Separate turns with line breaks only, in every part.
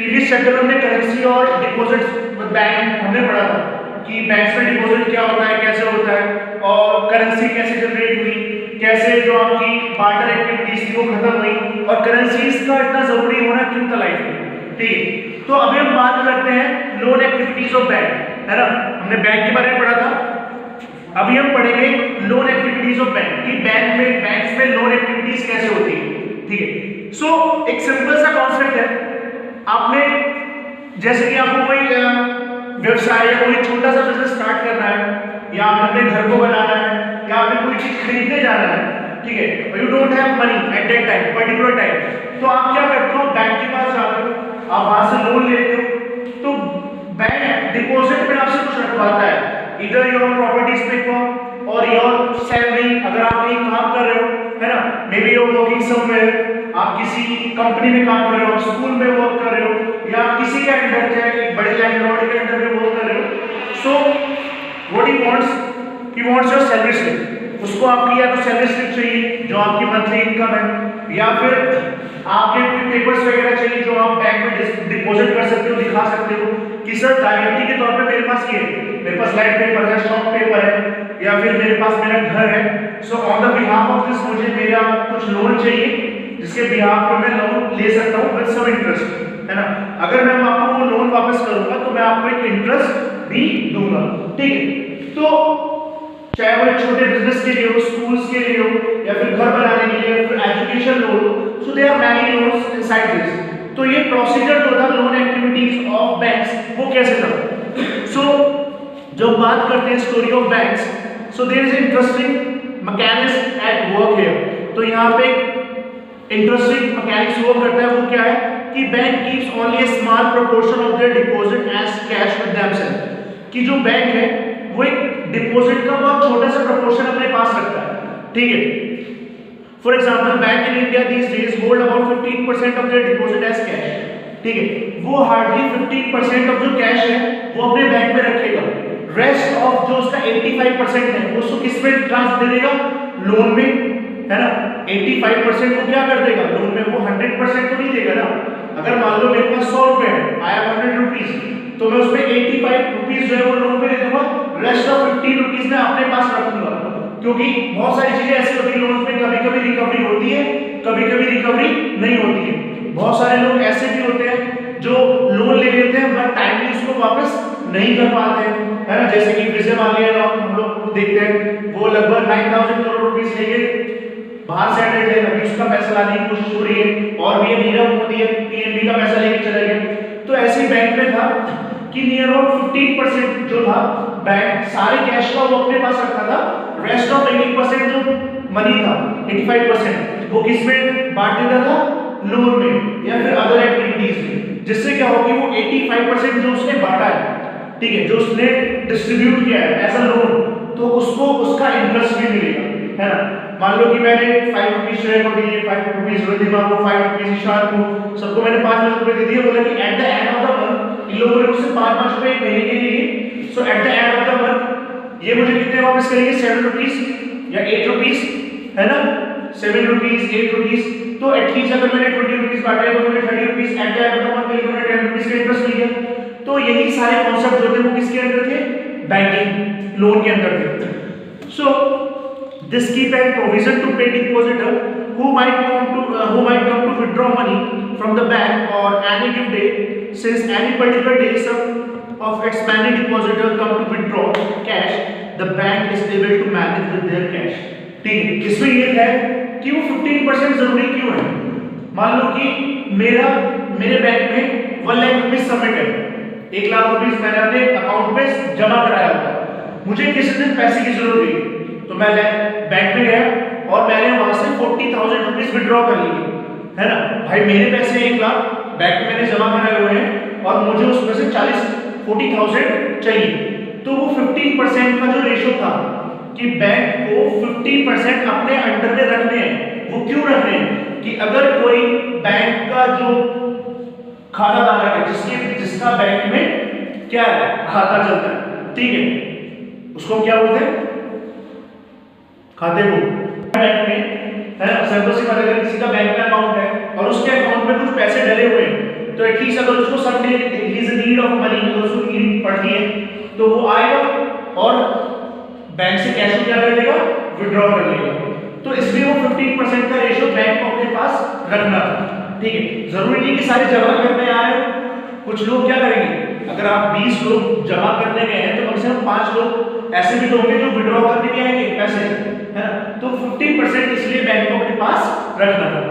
Previous chapter में हमने currency और डिपॉजिट बैंक हमने पढ़ा था कि बैंक्स में डिपॉजिट क्या होता है, कैसे होता है, और करेंसी कैसे जनरेट हुई, कैसे जो आपकी बार्टर एक्टिविटीज थी वो खत्म हुई, और करेंसीज का इतना जरूरी होना क्यों था लाइफ में। ठीक है, तो अभी हम बात करते हैं लोन एक्टिविटीज ऑफ बैंक, है ना। हमने बैंक के बारे में पढ़ा था, अभी हम पढ़ेंगे लोन एक्टिविटीज ऑफ बैंक कि बैंक्स में लोन एक्टिविटीज कैसे होती है। ठीक है, सो एक सिंपल सा कॉन्सेप्ट है, आपने जैसे कि आपको कोई व्यवसाय या कोई छोटा सा बिजनेस स्टार्ट करना है, या आपने अपने घर को बनाना है, या आपने कोई चीज खरीदने जाना है, ठीक है, और you don't have money at that time, particular time, तो आप क्या करते हो, बैंक के पास जाते हो, आप वहां से लोन लेते हो। तो बैंक डिपॉजिट में आपसे कुछ रखवाता है, इधर योर प्रॉपर्टीज पे और योर सैलरी, अगर आप कहीं काम कर रहे हो, है ना, may be you are working somewhere, आप किसी कंपनी में काम कर रहे हो, आप स्कूल में वर्क कर रहे हो, या किसी के अंडर चाहे एक बड़े लैंडलॉर्ड के अंडर में वर्क कर रहे हो। So what he wants your salary slip, उसको आपकी या तो सैलरी स्लिप चाहिए जो आपकी मंथली इनकम है, या फिर आपके कोई पेपर्स वगैरह चाहिए जो आप बैंक में डिपॉजिट कर सकते हो, दिखा सकते हो कि सर गारंटी के तौर पे मेरे पास ये है, मेरे पास लाइट पेपर है, स्टॉक पेपर है, या फिर मेरे पास मेरा घर है। So on the behalf of this मुझे मेरा कुछ लोन चाहिए जिसके बिहाफ पे मैं लोन ले सकता हूँ विद सम इंटरेस्ट, है ना। अगर मैं आपको वो लोन वापस करूंगा तो मैं आपको एक इंटरेस्ट भी दूंगा। ठीक है, तो चाहे वो एक छोटे बिजनेस के लिए हो, स्कूल्स के लिए हो, या फिर घर बनाने के लिए, फिर एजुकेशन लोन हो, so there are many loans inside this. तो ये प्रोसीजर जो था लोन एक्टिविटीज ऑफ बैंक्स वो कैसे था। सो जब बात करते हैं story of banks, so there is interesting mechanism at work here. तो यहाँ पे इंटरेस्टिंग मैकेनिक्स वर्क करता है, वो क्या है कि bank keeps only a small proportion of their deposit as cash with themselves, कि जो बैंक है वो एक डिपॉजिट का बहुत छोटा सा प्रोपोर्शन अपने पास रखता है। ठीक है, for example bank in India these days hold about 15% of their deposit as cash. ठीक है, वो हार्डली 15% ऑफ जो कैश है वो अपने बैंक में रखेगा, रेस्ट ऑफ जो उसका 85% है वो उसको किस में ट्रांसफर दे देगा, लोन में, है ना। 85% वो क्या कर देगा लोन में, वो 100% तो नहीं देगा ना। अगर मान लो मेरे पास 100 रुपए है, आई हैव 100 रुपीज, तो मैं उसमें 85 रुपीज जो है वो लोन पे दे दूंगा, रेस्ट ऑफ 50 रुपीज मैं अपने पास रखूंगा। क्योंकि बहुत सारी चीजें ऐसी होती है लोन में, कभी कभी रिकवरी होती है, कभी कभी रिकवरी नहीं होती है। बहुत सारे लोग ऐसे भी होते हैं जो लोन ले लेते हैं बट टाइमली उसको वापस नहीं कर पाते हैं, है ना। जैसे कि विजय माल्या लोन हम लोग देखते हैं, वो लगभग 9000 करोड़ रुपीस लेके बाहर से एडेड है, अभी उसका पैसा लाने की कोशिश हो रही है, और भी नीरव मोदी है पीएनबी का पैसा लेके चले गए। तो ऐसे बैंक में था कि नियर अबाउट 15% जो था बैंक सारे कैश का वो अपने पास रखा था, रेस्ट ऑफ 80% जो मनी था 85% वो किस में बांट देता था, लोन में या फिर अदर एक्टिविटीज में, जिससे क्या होगी वो 85% जो उसने बांटा है, ठीक है, जो उसने डिस्ट्रीब्यूट किया है एज अ लोन, तो उसको उसका इंटरेस्ट भी मिलेगा, है ना। मान लो कि मैंने 5 रुपीज शेयर को दिए, 5 रुपीज रिद्धिमा को, 5 रुपीज ईशान को, सबको मैंने 5 रुपए दे दिए। बोला कि at the end of the month इन लोगों ने मुझसे 5 रुपए एक महीने के लिए, so at the end of the month ये मुझे कितने वापस करेंगे, 7 रुपीज या 8 रुपीज, है ना, 7 रुपीज 8 रुपीज। तो एटलीस्ट अगर मैंने 20 रुपीज बांटे तो मुझे 30 rupees eight the end of the month मुझे 10 रुपीज का इंटरेस्ट मिल गया। तो यही सारे कॉन्सेप्ट जो थे वो किसके अंदर थे, बैंकिंग लोन के अंदर थे। सो this keep a provision to pay depositor who might come to withdraw money from the bank or any given day, since any particular day some of its many depositor come to withdraw cash, the bank is able to manage with their cash। ठीक है, इसमें ये है कि वो 15% जरूरी क्यों है। मान लो कि मेरे बैंक में 1 लाख रुपीज सबमिट है, 1 लाख रुपीज मैंने अपने अकाउंट में जमा कराया होगा, मुझे किसी दिन पैसे की जरूरत हुई तो मैं बैंक में गया और मैंने वहां से 40,000 रुपीज विड्रॉ कर लिए, है ना। भाई मेरे पैसे 1 लाख बैंक में मैंने जमा कराए हुए हैं और मुझे उसमें से 40,000 चाहिए, तो वो 15% का जो रेशो था कि बैंक को 15% अपने अंडर में रखने हैं। वो क्यों रखने हैं कि अगर कोई बैंक का जो खाता धारक है, जिसका बैंक में क्या है खाता चलता है, ठीक है, उसको क्या बोलते हैं, खाते को, बैंक में, है ना। सिंपल सी बात है, अगर किसी का बैंक में अकाउंट है और उसके अकाउंट में कुछ पैसे डले हुए हैं, तो एटलीस्ट अगर उसको someday he is in need of money, उसको नीड पड़ती है, तो वो आएगा और बैंक से कैश क्या कर लेगा, विड्रॉ कर लेगा। तो इसलिए वो 15% का रेशियो बैंक को अपने पास रखना था, ठीक है। जरूरी नहीं कि सारे जमा करने आए, कुछ लोग क्या करेंगे, अगर आप 20 लोग जमा करने गए हैं तो कम से कम 5 लोग ऐसे भी तो होंगे जो विड्रॉ करने के आएंगे पैसे, है ना। तो 15% इसलिए बैंक को अपने पास रखना था।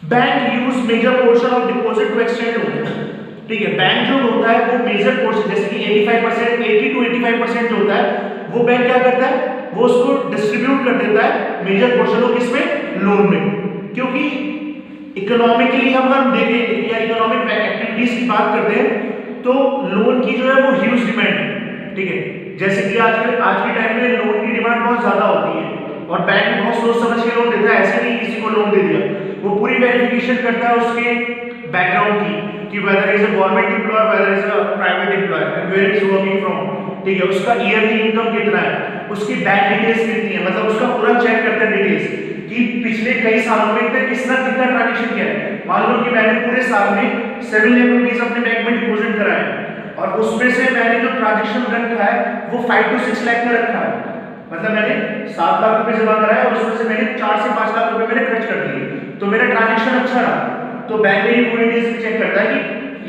Bank use major portion of deposit to extend loan, ठीक है। बैंक जो होता है वो मेजर पोर्शन, जैसे कि 85%, 80 to 85% जो होता है वो बैंक क्या करता है, वो उसको डिस्ट्रीब्यूट कर देता है मेजर पोर्शन को किसमें, लोन में। क्योंकि इकोनॉमिकली हम देखें या इकोनॉमिक एक्टिविटीज की बात करते हैं तो लोन की जो है वो ह्यूज डिमांड है, ठीक है। जैसे कि आज के टाइम में लोन की डिमांड बहुत ज्यादा होती है और बैंक बहुत सोच समझ के लोन देता है, ऐसे नहीं किसी को लोन दे दिया। वो पूरी वेरिफिकेशन करता है उसके बैकग्राउंड की कि whether is a government employ, whether is a private employ and where is working from, ठीक है। उसका ईयरली इनकम कितना है, उसकी बैंक डिटेल्स कितनी है, मतलब उसका पूरा चेक करते हैं डिटेल्स कि पिछले कई सालों में कितना ट्रांजैक्शन किया है। मान लो कि मैंने पूरे साल में 7 लाख रुपीस अपने बैंक में डिपॉजिट कराए और उसमें से मैंने जो ट्रांजैक्शन रखा है वो 5 to 6 लाख का रखा है, मतलब मैंने 7 लाख रुपए जमा कराए और उसमें से मैंने 4 से 5 लाख रुपए मैंने खर्च कर दिए, तो मेरा ट्रांजैक्शन अच्छा रहा। तो बैंक में ये पूरी डिटेल्स चेक करता है कि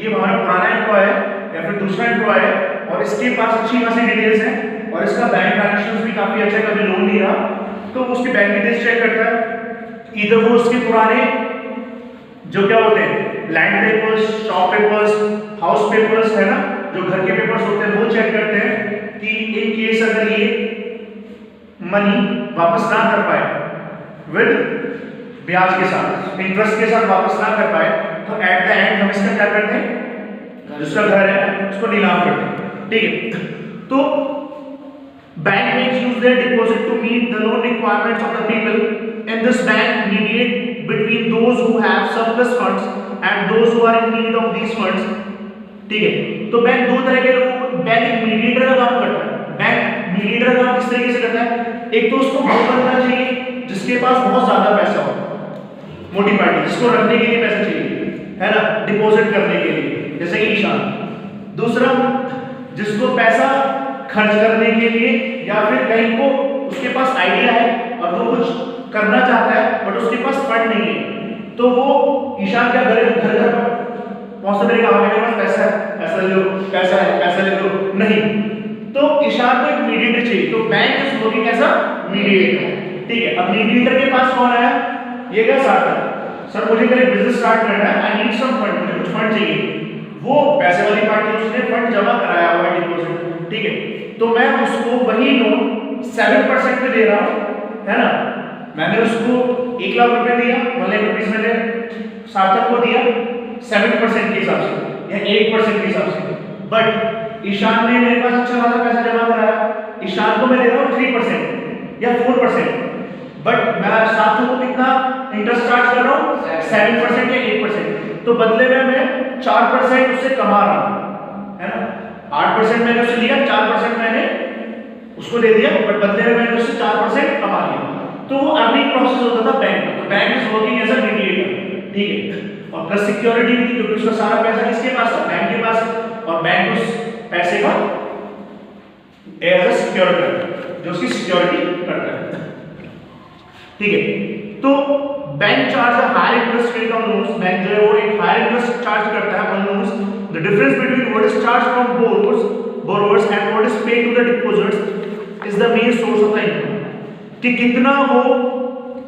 ये हमारा पुराना एम्प्लॉय है या फिर दूसरा एम्प्लॉय है और इसके पास अच्छी खासी डिटेल्स है और इसका बैंक ट्रांजैक्शंस भी काफी अच्छा है, कभी लोन नहीं रहा, तो उसकी बैंक डिटेल्स चेक करता है। इधर वो उसके पुराने जो क्या होते हैं, land papers, shop papers, house papers, है ना, जो घर के पेपर्स होते हैं वो चेक करते हैं कि इन केस अगर ये मनी वापस ना कर पाए विद ब्याज के साथ, इंटरेस्ट के साथ वापस ना कर पाए, तो एट द एंड हम इसका क्या करते हैं, जिसका घर है उसको नीलाम करते हैं, ठीक है। तो bank makes use their deposit to meet the loan requirements of the people, and this bank mediate between those who have surplus funds and those who are in need of these funds, ठीक है। तो bank दो तरह के लोग, bank एक mediator का काम करता है। बैंक मीडिएटर का काम किस तरीके से करता है, एक तो उसको वो बनना चाहिए जिसके पास बहुत ज्यादा पैसा हो, मोटी पार्टी जिसको रखने के लिए पैसा चाहिए, है ना, डिपॉजिट करने के लिए, जैसे कि ईशान। दूसरा जिसको पैसा खर्च करने के लिए या फिर कहीं को उसके पास आइडिया है और वो कुछ करना चाहता है बट उसके पास फंड नहीं है, तो वो ईशान क्या घर घर पहुंचते मेरे पास पैसा है, पैसा ले लो, पैसा है, पैसा ले लो, नहीं। तो ईशान को एक मीडिएटर चाहिए, तो bank is working as a mediator, ठीक है। अब मीडिएटर के पास कौन आया, ये क्या स्टार्टअप, सर मुझे मेरे बिजनेस स्टार्ट करना है, आई नीड सम फंड, मुझे कुछ फंड चाहिए। वो पैसे वाली पार्टी उसने फंड जमा कराया हुआ है, डिपॉजिट, ठीक है। तो मैं उसको वही लोन 7% पे दे रहा हूं, है ना। मैंने उसको 1 लाख रुपए दिया, 1 लाख रुपीस मैंने सार्थक को दिया 7% के हिसाब से या 1% के हिसाब से, बट ईशान ने मेरे पास अच्छा खासा पैसा जमा कराया, ईशान को मैं दे रहा हूँ 3% या 4%, बट मैं सार्थक को कितना इंटरेस्ट चार्ज कर रहा हूँ 7% या 8%, तो बदले में मैं 4% उससे कमा रहा हूँ, है ना। 8% मैंने उससे लिया, 4% मैंने उसको दे दिया, बट बदले में मैंने उससे 4% कमा लिया। तो वो अर्निंग प्रोसेस होता था बैंक में, तो bank is working as a mediator, ठीक है। और प्लस सिक्योरिटी भी थी क्योंकि उसका सारा पैसा किसके पास था, बैंक के पास, और बैंक उस पैसे का एज अ सिक्योरिटी जो उसकी सिक्योरिटी करता है, ठीक है। तो bank charge a higher interest rate on loans, bank जो है वो एक हायर इंटरेस्ट चार्ज करता है on loans. The difference between what is charge from borrowers and what is paid to the depositors is the main source of the income, कि कितना वो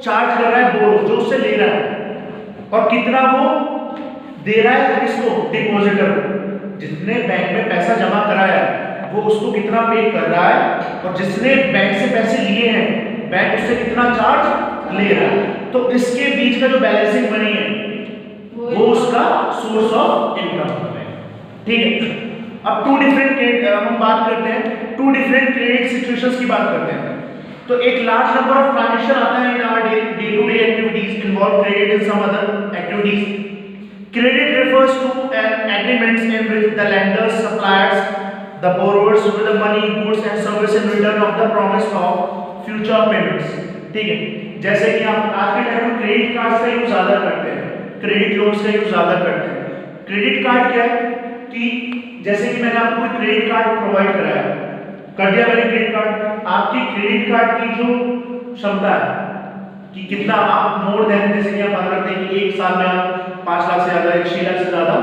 charge कर रहा है बोरो जो उससे ले रहा है और कितना वो दे रहा है किसको, डिपॉजिटर को। जितने बैंक में पैसा जमा कराया वो उसको कितना पे कर रहा है और जिसने बैंक से पैसे लिए हैं बैंक उससे कितना चार्ज ले रहा है, तो इसके बीच का जो बैलेंसिंग मनी है वो उसका सोर्स ऑफ इनकम है, ठीक है। अब टू डिफरेंट हम बात करते हैं, टू डिफरेंट क्रेडिट सिचुएशंस की बात करते हैं। तो एक लार्ज नंबर ऑफ ट्रांजैक्शन आता है in our day to day activities involve credit in some other activities. Credit refers to agreements in which the lenders, suppliers, the borrowers with the money, goods and service in return of the promise of future payments, ठीक है। जैसे कि आप आज के time में credit cards का use ज्यादा करते हैं, क्रेडिट लोन्स का यूज ज़्यादा करते हैं। क्रेडिट कार्ड क्या है कि जैसे कि मैंने आपको कोई क्रेडिट कार्ड प्रोवाइड कराया, कर दिया मैंने क्रेडिट कार्ड, आपकी क्रेडिट कार्ड की जो क्षमता है कि कितना आप मोर देन, जैसे कि आप बात करते हैं कि एक साल में आप 5 लाख से ज़्यादा 6 लाख से ज़्यादा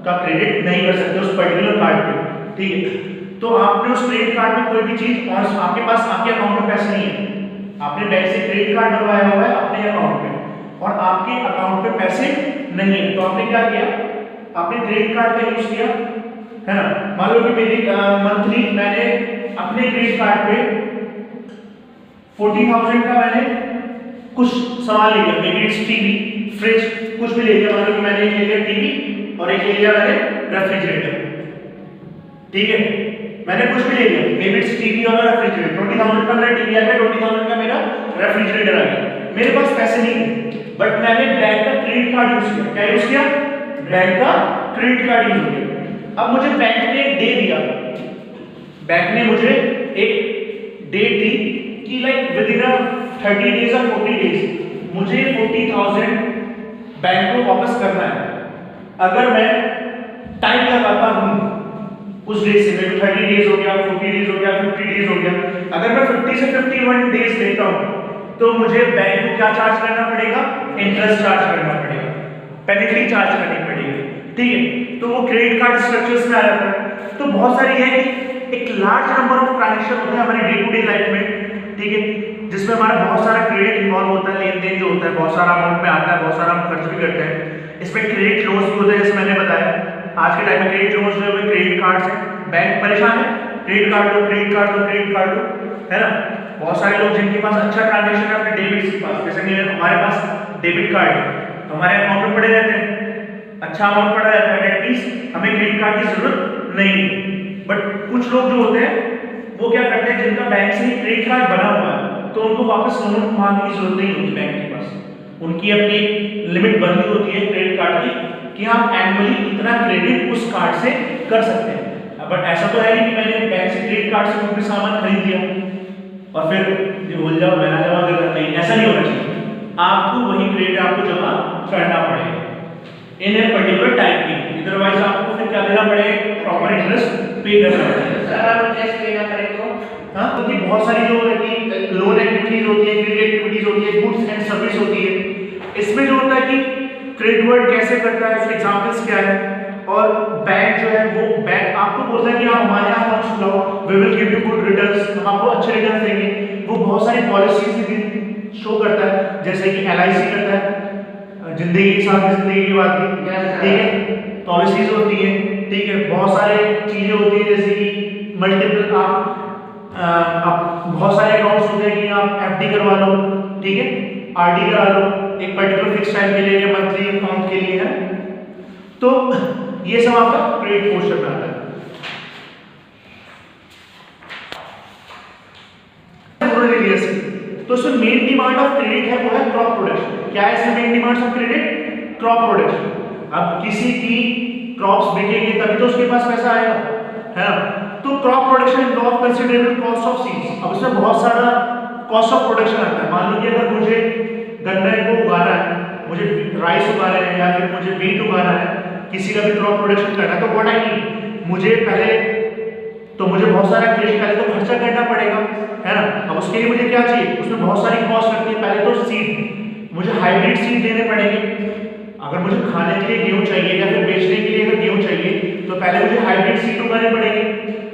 का क्रेडिट नहीं कर सकते उस पर्टिकुलर कार्ड पे, ठीक है। तो आपने उस क्रेडिट कार्ड में कोई भी चीज, और आपके पास आपके अकाउंट में पैसे नहीं है, आपने बैंक से क्रेडिट कार्ड बनवाया हुआ है अपने अकाउंट में और आपके अकाउंट में पैसे नहीं है, तो आपने क्या किया, आपने क्रेडिट कार्ड का यूज किया, है ना। मान लो कि मेरी मंथली मैंने अपने क्रेडिट कार्ड पे 40,000 का मैंने कुछ सामान ले लिया, may be it's TV, fridge, कुछ भी ले लिया। मान लो कि मैंने एक ले लिया टीवी और एक ले लिया मैंने रेफ्रिजरेटर, ठीक है, मैंने कुछ भी ले लिया, मे बी इट्स टीवी और रेफ्रिजरेटर। 20,000 का मेरा टीवी आ गया, 20,000 का मेरा रेफ्रिजरेटर आ गया, मेरे पास पैसे नहीं है, बट मैंने बैंक का क्रेडिट कार्ड यूज किया। क्या यूज किया? बैंक का क्रेडिट कार्ड यूज किया। अब मुझे बैंक ने एक डे दिया, बैंक ने मुझे एक डेट दी कि लाइक विद इन 30 डेज और 40 डेज मुझे 40,000 बैंक को वापस करना है। अगर मैं टाइम लगाता हूं उस डे से, मेरे 30 डेज हो गया, 40 डेज हो गया, 50 डेज हो गया, अगर मैं 50 से 51 डेज लेता हूं तो मुझे बैंक को क्या चार्ज करना पड़ेगा? इंटरेस्ट चार्ज करना पड़ेगा, पेनल्टी चार्ज करनी पड़ेगी, ठीक है। तो वो क्रेडिट कार्ड स्ट्रक्चर्स में आ जाता है। तो बहुत सारी है कि एक लार्ज नंबर ऑफ ट्रांजैक्शन होते हैं हमारे डे टू डे लाइफ में, ठीक है, जिसमें हमारा बहुत सारा क्रेडिट इन्वॉल्व होता है, लेन देन जो होता है बहुत सारा अमाउंट में आता है, बहुत सारा हम खर्च भी करते हैं। इसमें क्रेडिट लोन्स भी होते हैं, जैसे मैंने बताया आज के टाइम में क्रेडिट लोन्स जो है क्रेडिट कार्ड से बैंक परेशान है, क्रेडिट कार्ड लो, क्रेडिट कार्ड लो, क्रेडिट कार्ड लो, है ना। बहुत सारे लोग जिनके पास अच्छा ट्रांजैक्शन है अपने डेबिट के पास, जैसे कि हमारे पास डेबिट कार्ड है, हमारे अकाउंट में पड़े रहते हैं, अच्छा अमाउंट पड़ा रहता है, एटलीस्ट हमें क्रेडिट कार्ड की जरूरत नहीं है। बट कुछ लोग जो होते हैं वो क्या करते हैं, जिनका बैंक से ही क्रेडिट कार्ड बना हुआ है तो उनको वापस लोन मांगने की जरूरत नहीं होती बैंक के पास, उनकी अपनी लिमिट बनी होती है क्रेडिट कार्ड की कि हम एनुअली इतना क्रेडिट उस कार्ड से कर सकते हैं। बट ऐसा तो है नहीं कि मैंने बैंक से क्रेडिट कार्ड से कोई भी सामान खरीद लिया और फिर भूल जाओ मैं जमा कर, नहीं, ऐसा नहीं होना चाहिए। आपको वही क्रेडिट आपको जमा करना पड़ेगा इन ए पर्टिकुलर टाइम की, अदरवाइज आपको फिर क्या देना पड़ेगा? प्रॉपर इंटरेस्ट पे करना पड़ेगा।
सर आप इंटरेस्ट पे ना करें तो
हाँ, क्योंकि बहुत सारी जो है कि लोन एक्टिविटीज होती है, क्रेडिट एक्टिविटीज होती है, गुड्स एंड सर्विस होती है, इसमें जो होता है कि क्रेडिट वर्ड कैसे करता है, इसके एग्जांपल्स क्या है, और बैंक जो है वो बैंक आपको बोलता है कि आप हमारे यहाँ अकाउंट खुलाओ, we will give you good returns, हम आपको अच्छे रिटर्न्स देंगे। वो बहुत सारी पॉलिसीज भी शो करता है, जैसे कि LIC करता है, जिंदगी के साथ जिंदगी की बात भी, ठीक है, पॉलिसीज होती है, ठीक है, बहुत सारे चीजें होती है, जैसे कि मल्टीपल आप बहुत सारे अकाउंट्स होते हैं कि आप FD करवा लो, ठीक है, RD करा लो एक पर्टिकुलर फिक्स टाइम के लिए या मंथली अकाउंट के लिए है, तो ये सब आपका क्रेडिट पोर्शन में आता है। तो इसमें मेन डिमांड ऑफ क्रेडिट है वो है क्रॉप प्रोडक्शन। क्या है इसमें main demands of credit? Crop production. अब किसी की क्रॉप्स बिकेंगे तभी तो उसके पास पैसा आएगा, है ना। तो crop production involve considerable cost of seeds. अब इसमें बहुत सारा कॉस्ट ऑफ प्रोडक्शन आता है। मान लो कि अगर मुझे गन्ने को उगाना है, मुझे राइस उगाना है या फिर मुझे व्हीट उगाना है, किसी का भी क्रॉप प्रोडक्शन करना है, तो व्हाट आई नीड, मुझे बहुत सारा क्रेडिट पहले तो खर्चा करना पड़ेगा, है ना। अब उसके लिए मुझे क्या चाहिए, उसमें बहुत सारी कॉस्ट लगती है। पहले तो सीड, मुझे हाइब्रिड सीड देने पड़ेंगे। अगर मुझे खाने के लिए गेहूं चाहिए या फिर बेचने के लिए अगर गेहूं चाहिए तो पहले मुझे हाइब्रिड सीड उगाने पड़ेंगे,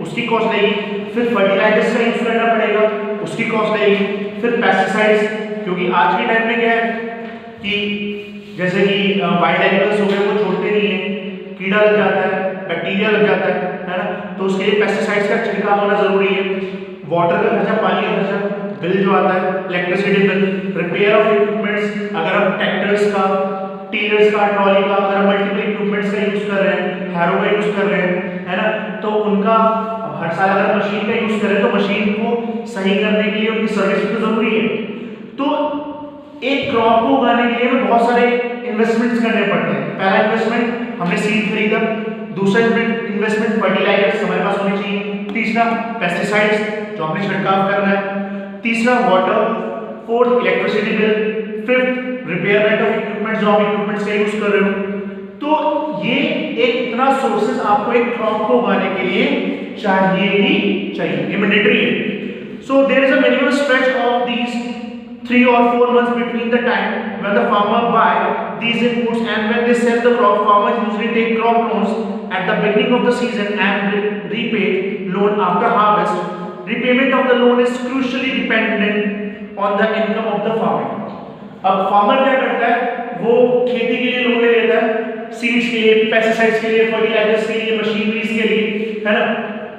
उसकी कॉस्ट लगेगी। फिर फर्टिलाइजर्स का यूज करना पड़ेगा, उसकी कॉस्ट लगेगी। फिर पेस्टिसाइड्स, क्योंकि आज के टाइम में क्या है कि जैसे कि वाइल्ड एनिमल्स हो गए वो छोड़ते नहीं है, कीड़ा लग जाता है, बैक्टीरिया लग जाता है ना। तो उसके लिए पेस्टिसाइड्स का छिड़काव होना जरूरी है। वाटर का खर्चा, पानी का खर्चा, बिल जो आता है, electricity bill, repair of equipments, अगर हम ट्रैक्टर्स का, टीलर्स का, ट्रॉली का, अगर मल्टीपल इक्विपमेंट्स का यूज कर रहे हैं, हैरो का यूज कर रहे हैं, है ना, तो उनका हर साल अगर मशीन का यूज करें तो मशीन को सही करने के लिए उनकी सर्विस तो जरूरी है। तो एक क्रॉप को उगाने के लिए हमें बहुत सारे इन्वेस्टमेंट्स करने पड़ते हैं। पहला इन्वेस्टमेंट हमने सीड खरीदा, दूसरा इन्वेस्टमेंट फर्टिलाइजर्स हमारे पास होनी चाहिए, तीसरा पेस्टिसाइड्स जो हमने छिड़काव करना है, तीसरा water, fourth electricity bill, fifth repayment of equipment, जो आप इक्विपमेंट्स का यूज कर रहे हो। तो ये एक इतना सोर्सेस आपको एक क्रॉप को उगाने के लिए चाहिए ही चाहिए, ये मैंडेटरी है। So there is a minimum stretch of these 3 or 4 months between the time when the farmer buy these inputs and when they sell the crop. Farmers usually take crop loans at the beginning of the season and repay loan after harvest. Repayment of the loan is crucially dependent on the income of the farmer. अब farmer क्या करता है, वो खेती के लिए loan ले लेता है, सीड्स के लिए, पेस्टिसाइड्स के लिए, फर्टिलाइजर्स के लिए, मशीनरीज के लिए, है ना।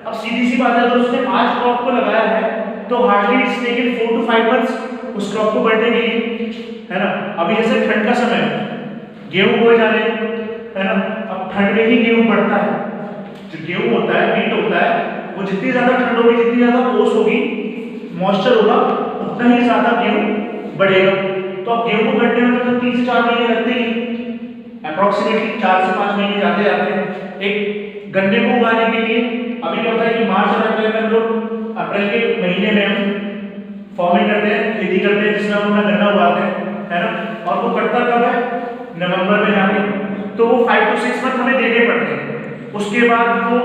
अब सीधी सी बात है, अगर उसने आज क्रॉप को लगाया है तो hardly it's taken 4 to 5 months उस क्रॉप को बढ़ने के लिए, है ना। अभी जैसे ठंड का समय है, गेहूं बोए जा रहे हैं, है ना। अब ठंड में ही गेहूं बढ़ता है, जो गेहूं होता है, हीट होता है, वो जितनी ज्यादा ठंड होगी, जितनी ज्यादा ओस होगी, मॉइस्चर होगा, उतना ही ज्यादा गेहूं बढ़ेगा। तो अब गेहूं को बढ़ने में तो 3 से 4 महीने लगते ही, अप्रोक्सीमेटली 4 से 5 महीने जाते हैं एक गन्ने को उगाने के लिए। अभी क्या होता है कि मार्च और अप्रैल में हम लोग, अप्रैल के महीने में हम फार्मिंग करते हैं, खेती करते हैं, जिसमें हम अपना गन्ना उगाते हैं, है ना। और वो कटता कब है, नवंबर में जाके, तो वो 5 to 6 मंथ हमें देने पड़ते हैं। उसके बाद वो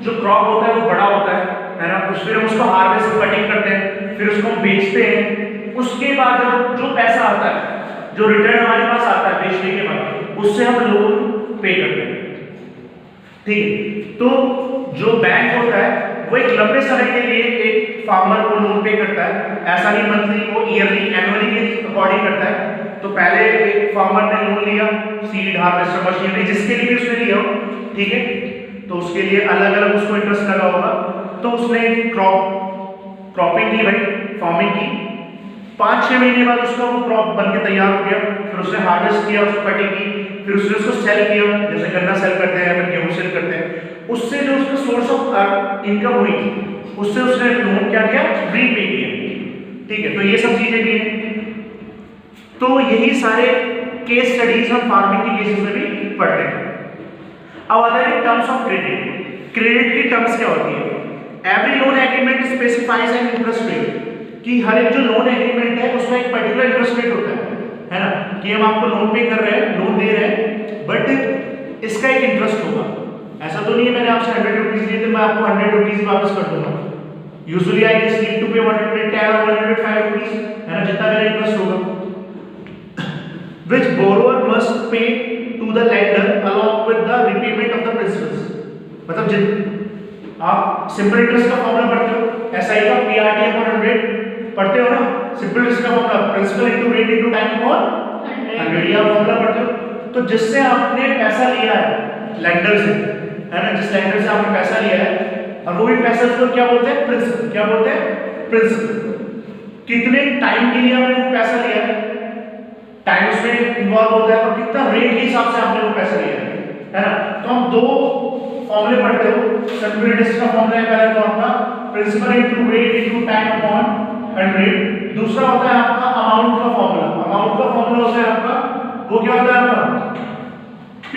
जो क्रॉप होता है वो बड़ा होता है ना। फिर हम उसको हार्वेस्ट कटिंग करते हैं, फिर उसको हम बेचते हैं। उसके बाद जो पैसा आता है, जो रिटर्न हमारे पास आता है बेचने के बाद, उससे हम लोन पे करते हैं, ठीक है। तो जो बैंक होता है वो एक लंबे समय के लिए एक फार्मर को लोन पे करता है, ऐसा नहीं मंथली, वो ईयरली, एनुअली के अकॉर्डिंग करता है। तो पहले एक फार्मर ने लोन लिया, सीड, हार्वेस्टर, मशीनरी, जिसके लिए भी उसने लिया हो, ठीक है, तो उसके लिए अलग अलग उसको इंटरेस्ट लगा होगा। तो उसने क्रॉपिंग की भाई, फार्मिंग की, 5-6 महीने बाद उसका वो क्रॉप बन के तैयार हो गया, फिर उसने हार्वेस्ट किया, उसको कटिंग की, फिर उसने उसको सेल किया, जैसे गन्ना सेल करते हैं, फिर गेहूं सेल करते हैं। उससे जो उसका सोर्स ऑफ इनकम हुई, उससे उसने लोन क्या किया, रीपे किया, ठीक है। तो ये सब चीजें भी हैं। तो यही सारे केस स्टडीज हम फार्मिंग के केसेस में भी पढ़ते हैं। अब आता है टर्म्स ऑफ क्रेडिट। क्रेडिट की टर्म्स क्या होती है? Every loan agreement specifies an interest rate, कि हर एक जो लोन एग्रीमेंट है उसमें एक पर्टिकुलर इंटरेस्ट रेट होता है ना, कि हम आपको लोन पे कर रहे हैं, लोन दे रहे हैं, बट इसका एक इंटरेस्ट होगा। ऐसा तो नहीं है मैंने आपसे 100 रुपीज लिए थे, मैं आपको 100 रुपीज वापस कर दूंगा। Usually I just need to pay 110 or 105 rupees, है ना, जितना मेरा इंटरेस्ट होगा, which borrower must pay to the lender along with the repayment of the principals। मतलब जित आप सिंपल इंटरेस्ट का फॉर्मूला पढ़ते हो, एसआई का पीआरटी अपॉन 100 पढ़ते हो ना, सिंपल इंटरेस्ट का formula principal into rate into time upon 100, ये आप फॉर्मूला पढ़ते हो। तो जिससे आपने पैसा लिया है लेंडर से, है ना, जिस लेंडर से आपने पैसा लिया है, और वो भी पैसा उसको क्या बोलते हैं, प्रिंसिपल। क्या बोलते हैं? प्रिंसिपल। कितने टाइम के लिए आपने वो पैसा लिया है, टाइम उसमें इन्वॉल्व होता है, और कितना रेट के हिसाब से आपने वो पैसा लिया है ना। तो हम दो फॉर्मूले पढ़ते हो, सिंपल इंटरेस्ट का फॉर्मूला है पहले तो आपका principal into rate into time upon 100। दूसरा होता है आपका अमाउंट का फॉर्मूला। अमाउंट का फॉर्मूला होता है आपका, वो क्या होता है आपका, P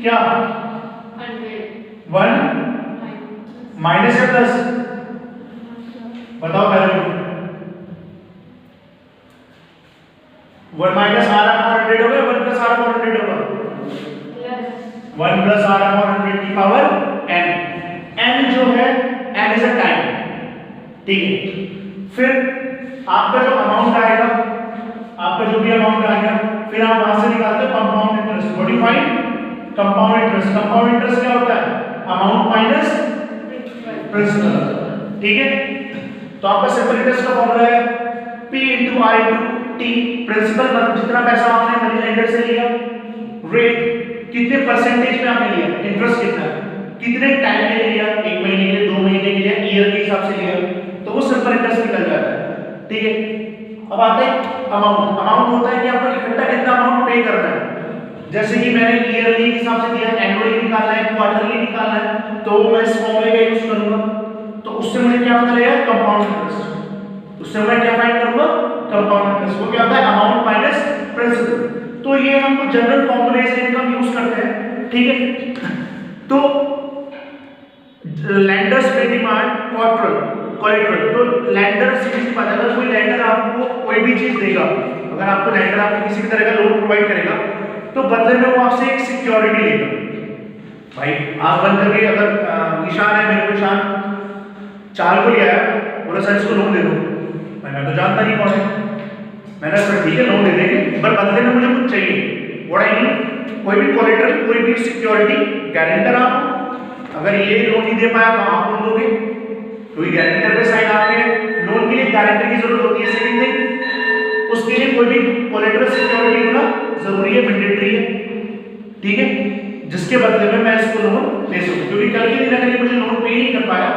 क्या 1 माइनस या प्लस, बताओ पहले 1 माइनस आर अपॉन 100 होगा, 1 प्लस आर अपॉन 100 होगा, 1 प्लस आर अपॉन 100 की पावर n। n जो है, n इज अ टाइम, ठीक है। फिर आपका जो अमाउंट आएगा, आपका जो भी अमाउंट आएगा, फिर आप वहां से निकालते हैं compound interest, modified compound interest. Compound interest क्या होता है, अमाउंट माइनस प्रिंसिपल, ठीक है। तो आपका सिंपल इंटरेस्ट का फॉर्मूला है P into I into T। Principal मतलब जितना पैसा आपने मनी लेंडर से लिया, रेट कितने परसेंटेज में आपने लिया, इंटरेस्ट कितना, कितने टाइम में लिया, 1 महीने के लिए, 2 महीने के लिए, ईयर के हिसाब से लिया, तो वो सिंपल इंटरेस्ट निकल जाता है, ठीक है। अब आता है अमाउंट। अमाउंट होता है कि आपको इकट्ठा कितना अमाउंट पे करना है। जैसे कि मैंने ईयरली के हिसाब से दिया, एनुअली निकालना है, क्वार्टरली निकालना है, तो मैं इस फॉर्मूले का यूज करूंगा। तो उससे मुझे क्या पता लगेगा, कंपाउंड इंटरेस्ट। उससे मैं क्या फाइंड करूंगा, कंपाउंड इंटरेस्ट। वो क्या होता है, अमाउंट माइनस प्रिंसिपल। तो ये हम कुछ जनरल फॉर्मूले से इनकम यूज करते हैं, ठीक है। तो लैंडर्स पे डिमांड कोलेटरल। तो लैंडर सीरीज पर, अगर कोई लैंडर आपको कोई भी चीज देगा, अगर आपको लैंडर आपको किसी भी तरह का लोन प्रोवाइड करेगा तो बदले में वो आपसे एक सिक्योरिटी लेगा। भाई आप बंद करके अगर ईशान है, मेरे को ईशान 4 को लिया है, बोला सर इसको लोन दे दो, भाई मैं तो जानता नहीं कौन है, मैंने सर ठीक है लोन दे देंगे, पर बदले में मुझे कुछ चाहिए। व्हाट आई मीन, कोई भी कोलेटरल, कोई भी सिक्योरिटी, गारंटर आप, अगर ये लोन नहीं दे पाया तो आप लोन दोगे, क्योंकि गारंटर पे साइन आपके लोन के लिए गारंटर की जरूरत होती है। सेकंड थिंग, उसके लिए कोई भी कोलेटरल सिक्योरिटी होना जरूरी है, मैंडेटरी है, ठीक है, जिसके बदले में मैं इसको लोन ले सकूं, क्योंकि कल के दिन अगर ये मुझे लोन पे नहीं कर पाया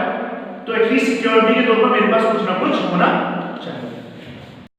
तो एटलीस्ट सिक्योरिटी के तौर पर मेरे पास कुछ ना कुछ होना